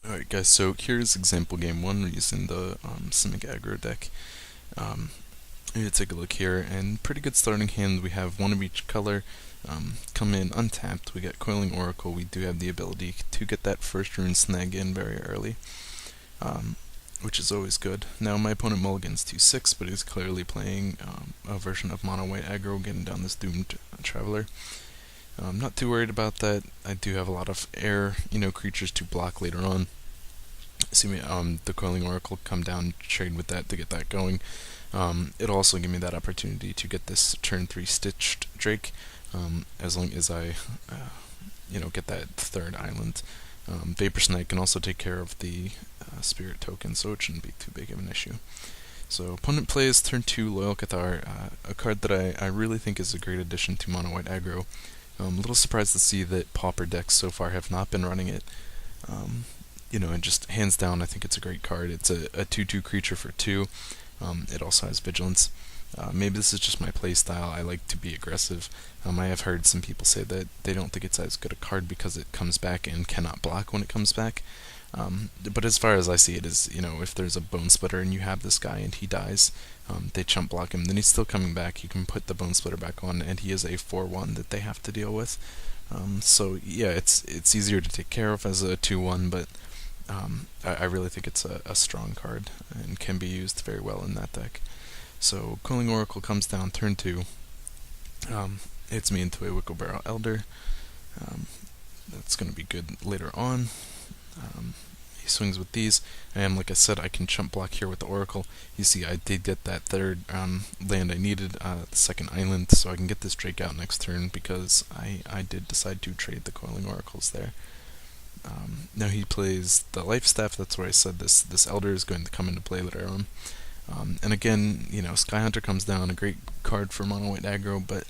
Alright guys, so here's example game 1 using the Simic Aggro deck. Um, you take a look here, and pretty good starting hand. We have one of each color. Come in untapped, we get Coiling Oracle. We do have the ability to get that first rune snag in very early, which is always good. Now my opponent mulligans to 6, but he's clearly playing a version of Mono White Aggro, getting down this Doomed Traveler. I'm not too worried about that. I do have a lot of air, creatures to block later on. See me, the Coiling Oracle come down, trade with that to get that going. It'll also give me that opportunity to get this turn 3 Stitched Drake, as long as I, get that third island. Vapor Snake can also take care of the Spirit Token, so it shouldn't be too big of an issue. So opponent plays turn 2 Loyal Cathar, a card that I really think is a great addition to Mono White Aggro. A little surprised to see that Pauper decks so far have not been running it. And just hands down, I think it's a great card. It's a 2/2 creature for 2. It also has Vigilance. Maybe this is just my playstyle. I like to be aggressive. I have heard some people say that they don't think it's as good a card because it comes back and cannot block when it comes back. But as far as I see it is, if there's a Bone Splitter and you have this guy and he dies, they chump block him, then he's still coming back. You can put the Bone Splitter back on, and he is a 4/1 that they have to deal with. So yeah, it's easier to take care of as a 2/1, but I really think it's a strong card and can be used very well in that deck. So Coiling Oracle comes down turn 2. Hits me into a Wicklebarrow Elder. That's going to be good later on. He swings with these, and like I said, I can chump block here with the Oracle. You see, I did get that third land I needed, the second island, so I can get this Drake out next turn because I did decide to trade the Coiling Oracles there. Now he plays the Life Staff. That's where I said this Elder is going to come into play later on. And again, Sky Hunter comes down, a great card for Mono White Aggro, but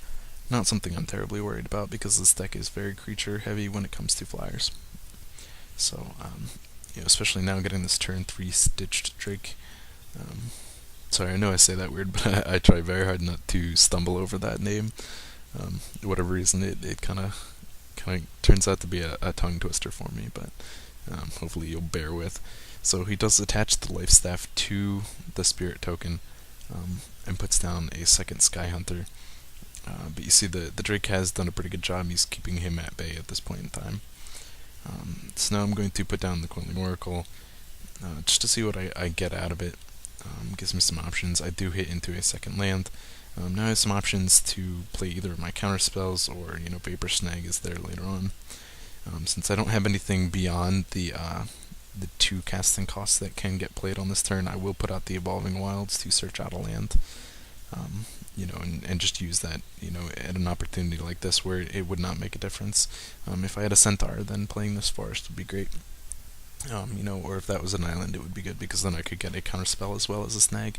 not something I'm terribly worried about because this deck is very creature heavy when it comes to flyers. So, especially now getting this turn 3 Stitched Drake. Sorry, I know I say that weird, but I try very hard not to stumble over that name. Whatever reason, it kind of turns out to be a tongue twister for me, but hopefully you'll bear with. So he does attach the Life Staff to the Spirit Token, and puts down a second Sky Hunter. But you see the Drake has done a pretty good job. He's keeping him at bay at this point in time. So now I'm going to put down the Coiling Oracle, just to see what I get out of it. Gives me some options. I do hit into a second land. Now I have some options to play either of my counter spells or Vapor Snag is there later on. Since I don't have anything beyond the 2 casting costs that can get played on this turn, I will put out the Evolving Wilds to search out a land. And just use that, at an opportunity like this where it would not make a difference. If I had a Centaur, then playing this forest would be great. Or if that was an island, it would be good because then I could get a counterspell as well as a snag.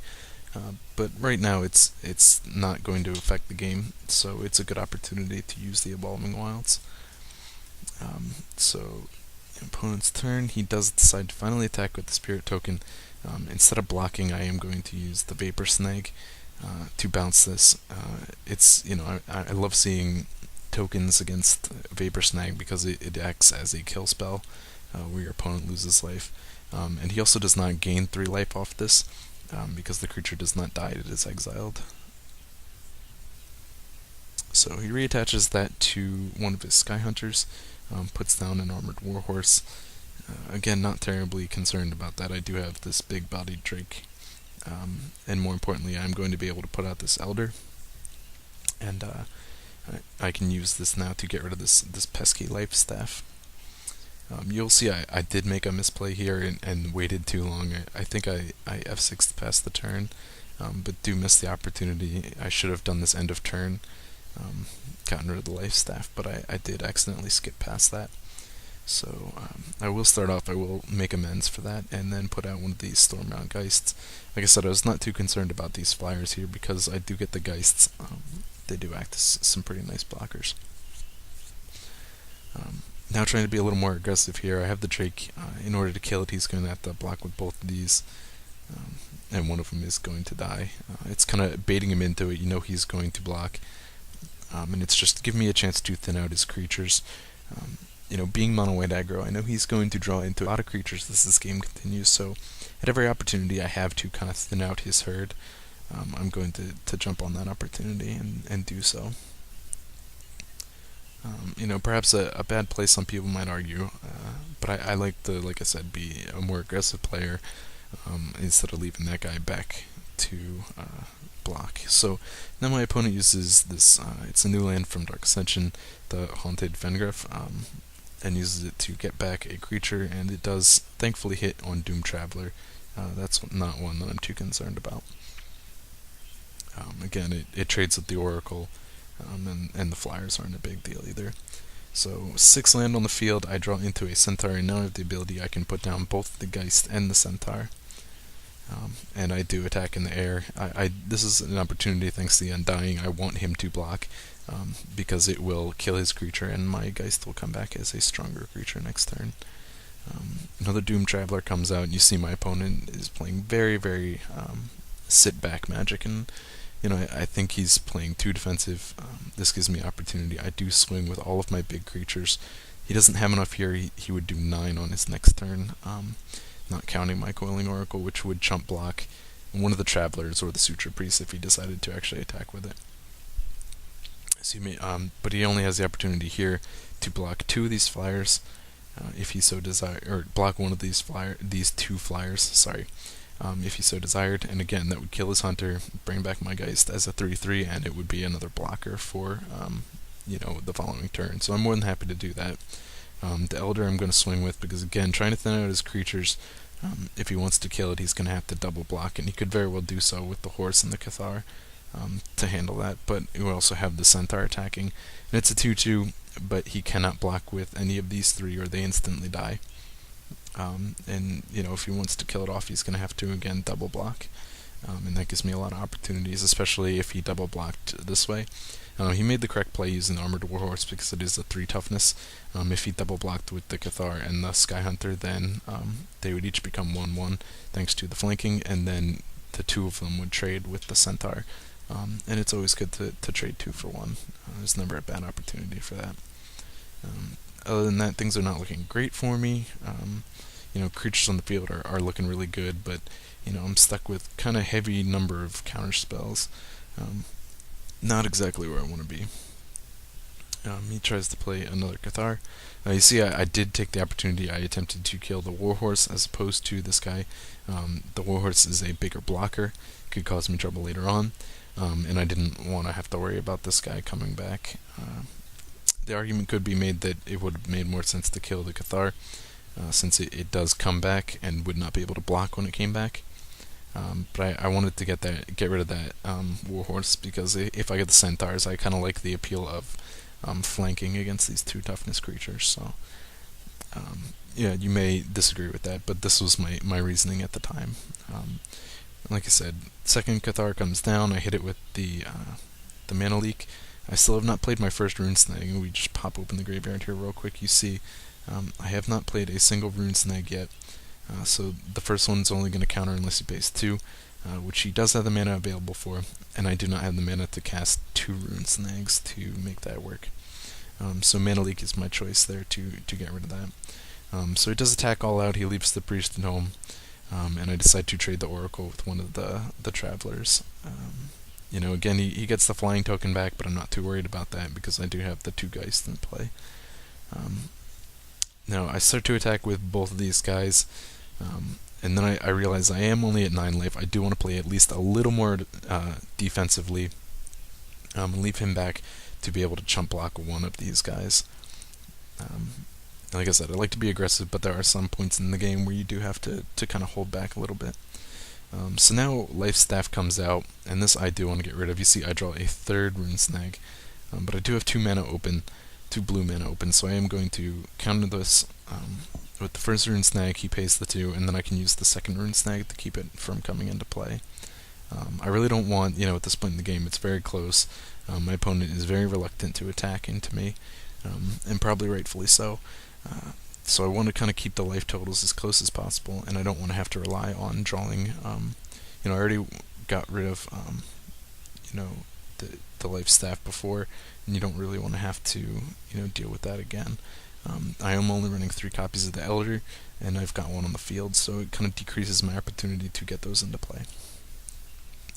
But right now, it's not going to affect the game, so it's a good opportunity to use the Evolving Wilds. So, opponent's turn, he does decide to finally attack with the Spirit Token. Instead of blocking, I am going to use the Vapor Snag to bounce this. I love seeing tokens against Vapor Snag because it acts as a kill spell where your opponent loses life. And he also does not gain 3 life off this because the creature does not die, it is exiled. So he reattaches that to one of his Sky Hunters, puts down an Armored Warhorse. Again, not terribly concerned about that. I do have this big-bodied Drake. And more importantly, I'm going to be able to put out this Elder, and I can use this now to get rid of this pesky Life Staff. You'll see I did make a misplay here and waited too long. I think I F6'd past the turn, but do miss the opportunity. I should have done this end of turn, gotten rid of the Life Staff, but I did accidentally skip past that. So I will start off, I will make amends for that, and then put out one of these Stormbound Geists. Like I said, I was not too concerned about these flyers here because I do get the Geists. They do act as some pretty nice blockers. Now trying to be a little more aggressive here, I have the Drake. In order to kill it, he's going to have to block with both of these, and one of them is going to die. It's kind of baiting him into it. He's going to block, and it's just giving me a chance to thin out his creatures. being mono white aggro, I know he's going to draw into a lot of creatures as this game continues, so at every opportunity I have to kind of thin out his herd, I'm going to jump on that opportunity and do so. Perhaps a bad play, some people might argue, but I like to, like I said, be a more aggressive player instead of leaving that guy back to block. So now my opponent uses this, it's a new land from Dark Ascension, the Haunted Fengriff, and uses it to get back a creature, and it does thankfully hit on Doom Traveler. That's not one that I'm too concerned about. Again, it trades with the Oracle, and the flyers aren't a big deal either. So 6 land on the field, I draw into a Centaur, and now I have the ability I can put down both the Geist and the Centaur. And I do attack in the air. This is an opportunity, thanks to the Undying. I want him to block, because it will kill his creature, and my Geist will come back as a stronger creature next turn. Another Doom Traveler comes out, and you see my opponent is playing very, very sit-back Magic, and I think he's playing too defensive. This gives me opportunity. I do swing with all of my big creatures. He doesn't have enough here. He would do 9 on his next turn, not counting my Coiling Oracle, which would chump block one of the Travelers or the Suture Priest if he decided to actually attack with it. Excuse me. But he only has the opportunity here to block 2 of these flyers, if he so desired, or block one of these 2 flyers. Sorry. If he so desired, and again, that would kill his Hunter, bring back my Geist as a 3/3, and it would be another blocker for, the following turn. So I'm more than happy to do that. The Elder I'm going to swing with, because again, trying to thin out his creatures, if he wants to kill it, he's going to have to double block, and he could very well do so with the Horse and the Cathar to handle that, but we also have the Centaur attacking, and it's a 2/2, but he cannot block with any of these 3 or they instantly die. And if he wants to kill it off, he's going to have to again double block, and that gives me a lot of opportunities, especially if he double blocked this way. He made the correct play using the Armored Warhorse because it is a 3 toughness. If he double blocked with the Cathar and the Sky Hunter, then they would each become 1/1 thanks to the flanking, and then the 2 of them would trade with the Centaur. And it's always good to trade 2 for 1. There's never a bad opportunity for that. Other than that, things are not looking great for me. Creatures on the field are looking really good, but I'm stuck with kind of heavy number of counter spells. Not exactly where I want to be. He tries to play another Cathar. You see, I did take the opportunity. I attempted to kill the Warhorse as opposed to this guy. The Warhorse is a bigger blocker, could cause me trouble later on, and I didn't want to have to worry about this guy coming back. The argument could be made that it would have made more sense to kill the Cathar, since it does come back and would not be able to block when it came back. But I wanted to get rid of that Warhorse, because if I get the Centaurs, I kind of like the appeal of flanking against these 2 toughness creatures. So you may disagree with that, but this was my reasoning at the time. Like I said, second Cathar comes down. I hit it with the Mana Leak. I still have not played my first Rune Snag. We just pop open the graveyard here real quick. You see, I have not played a single Rune Snag yet. So the first one's only going to counter unless he pays 2, which he does have the mana available for, and I do not have the mana to cast 2 Rune Snags to make that work. So Mana Leak is my choice there to get rid of that. So he does attack all out. He leaves the Priest at home, and I decide to trade the Oracle with one of the Travelers. Again, he gets the flying token back, but I'm not too worried about that because I do have the 2 Geist in play. Now I start to attack with both of these guys, and then I realize I am only at 9 life. I do want to play at least a little more defensively, and leave him back to be able to chump block one of these guys. Like I said, I like to be aggressive, but there are some points in the game where you do have to kind of hold back a little bit. So now Life Staff comes out, and this I do want to get rid of. You see I draw a 3rd Rune Snag, but I do have 2 mana open, 2 blue mana open, so I am going to counter this with the first Rune Snag. He pays the 2, and then I can use the second Rune Snag to keep it from coming into play. I really don't want, at this point in the game, it's very close. My opponent is very reluctant to attack into me, and probably rightfully so. So I want to kind of keep the life totals as close as possible, and I don't want to have to rely on drawing. I already got rid of, the life staff before, and you don't really want to have to, deal with that again. I am only running 3 copies of the Elder, and I've got 1 on the field, so it kind of decreases my opportunity to get those into play.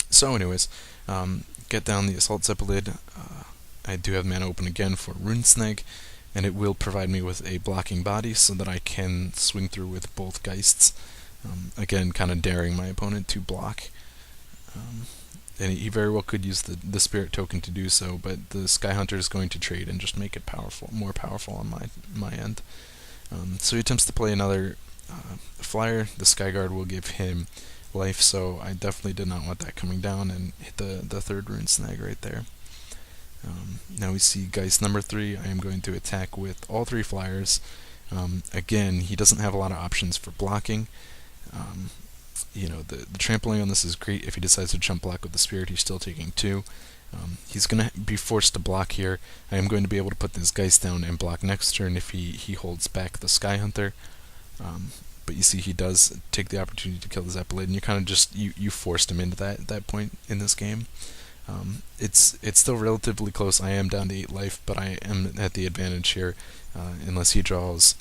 So anyways, get down the Assault Zeppelin. I do have mana open again for Rune Snag, and it will provide me with a blocking body so that I can swing through with both Geists. Again, kind of daring my opponent to block. And he very well could use the Spirit token to do so, but the Sky Hunter is going to trade and just make it more powerful on my end. So he attempts to play another flyer. The Skyguard will give him life, so I definitely did not want that coming down and hit the 3rd Rune Snag right there. Now we see Geist number 3. I am going to attack with all 3 flyers. Again, he doesn't have a lot of options for blocking. The trampling on this is great. If he decides to jump block with the Spirit, he's still taking 2. He's going to be forced to block here. I am going to be able to put this Geist down and block next turn if he holds back the Sky Hunter. But you see he does take the opportunity to kill the Zeppelin, and you kind of just, you forced him into that point in this game. It's still relatively close. I am down to 8 life, but I am at the advantage here, unless he draws...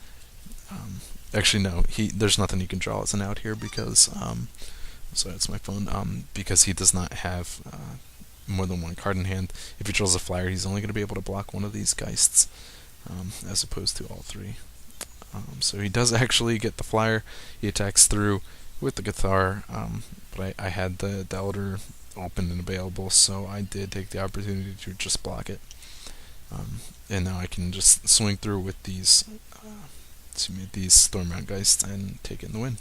Actually, no. There's nothing he can draw as an out here because sorry, it's my phone. Because he does not have more than 1 card in hand. If he draws a flyer, he's only going to be able to block 1 of these Geists, as opposed to all 3. So he does actually get the flyer. He attacks through with the Cathar, but I had the Elder open and available, so I did take the opportunity to just block it. And now I can just swing through with these Stormbound Geists and take it in the win.